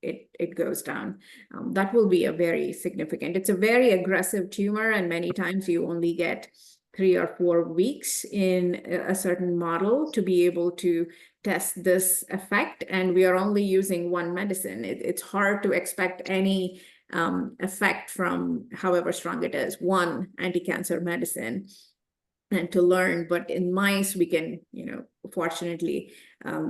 Speaker 3: it goes down. That will be a very significant. It's a very aggressive tumor, and many times you only get 3 or 4 weeks in a certain model to be able to test this effect, and we are only using one medicine. It's hard to expect any effect from however strong it is, one anti-cancer medicine, and to learn. But in mice, we can, fortunately,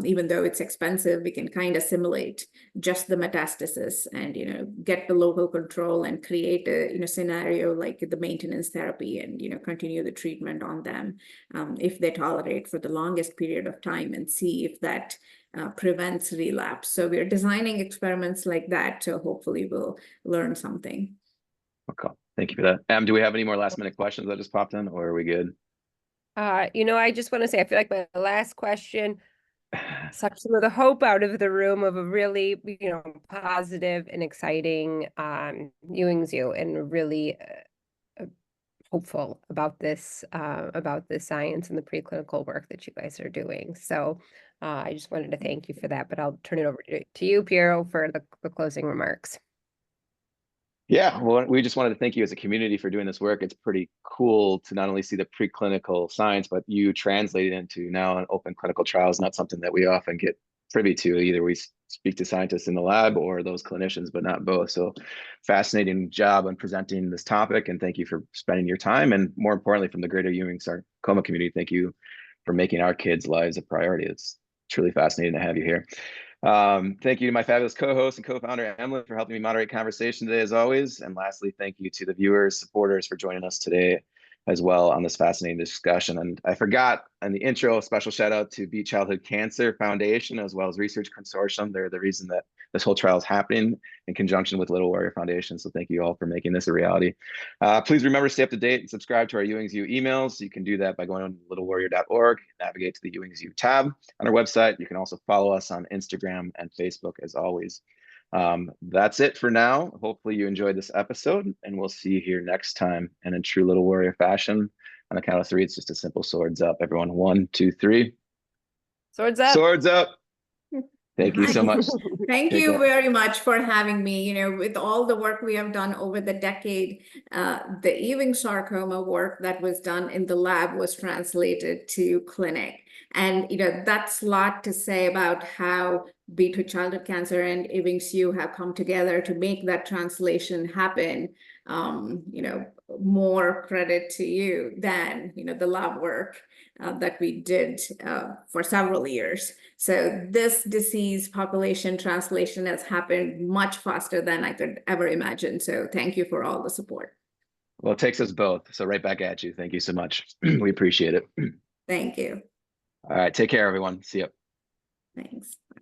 Speaker 3: even though it's expensive, we can kind of simulate just the metastasis and, get the local control and create a, scenario like the maintenance therapy, and, continue the treatment on them if they tolerate for the longest period of time, and see if that prevents relapse. So we're designing experiments like that, so hopefully we'll learn something.
Speaker 1: Okay, thank you for that. Do we have any more last minute questions that just popped in, or are we good?
Speaker 2: I just want to say, I feel like my last question sucked some of the hope out of the room of a really, positive and exciting Ewing Zoo, and really hopeful about this science and the preclinical work that you guys are doing. So I just wanted to thank you for that, but I'll turn it over to you, Piero, for the closing remarks.
Speaker 1: Yeah, well, we just wanted to thank you as a community for doing this work. It's pretty cool to not only see the preclinical science, but you translate it into now an open clinical trials, not something that we often get privy to. Either we speak to scientists in the lab or those clinicians, but not both. So fascinating job on presenting this topic, and thank you for spending your time. And more importantly, from the greater Ewing sarcoma community, thank you for making our kids' lives a priority. It's truly fascinating to have you here. Thank you to my fabulous co-host and co-founder, Emily, for helping me moderate conversation today, as always. And lastly, thank you to the viewers, supporters for joining us today as well on this fascinating discussion. And I forgot in the intro, a special shout out to Beat Childhood Cancer Foundation, as well as Research Consortium. They're the reason that this whole trial is happening in conjunction with Little Warrior Foundation. So thank you all for making this a reality. Please remember to stay up to date and subscribe to our Ewing Zoo emails. You can do that by going on littlewarrior.org, navigate to the Ewing Zoo tab on our website. You can also follow us on Instagram and Facebook, as always. That's it for now. Hopefully you enjoyed this episode, and we'll see you here next time. And in true Little Warrior fashion, on the count of 3, it's just a simple swords up. Everyone, 1, 2, 3.
Speaker 2: Swords up.
Speaker 1: Swords up. Thank you so much.
Speaker 3: Thank
Speaker 1: Take
Speaker 3: you
Speaker 1: care.
Speaker 3: very much for having me. You know, with all the work we have done over the decade, the Ewing sarcoma work that was done in the lab was translated to clinic. And, you know, that's a lot to say about how Beat Childhood Cancer and Ewing's U have come together to make that translation happen. You know, more credit to you than, you know, the lab work that we did for several years. So this disease population translation has happened much faster than I could ever imagine. So thank you for all the support.
Speaker 1: Well, it takes us both. So right back at you. Thank you so much. We appreciate it.
Speaker 3: Thank you.
Speaker 1: All right. Take care, everyone. See you.
Speaker 3: Thanks. Bye.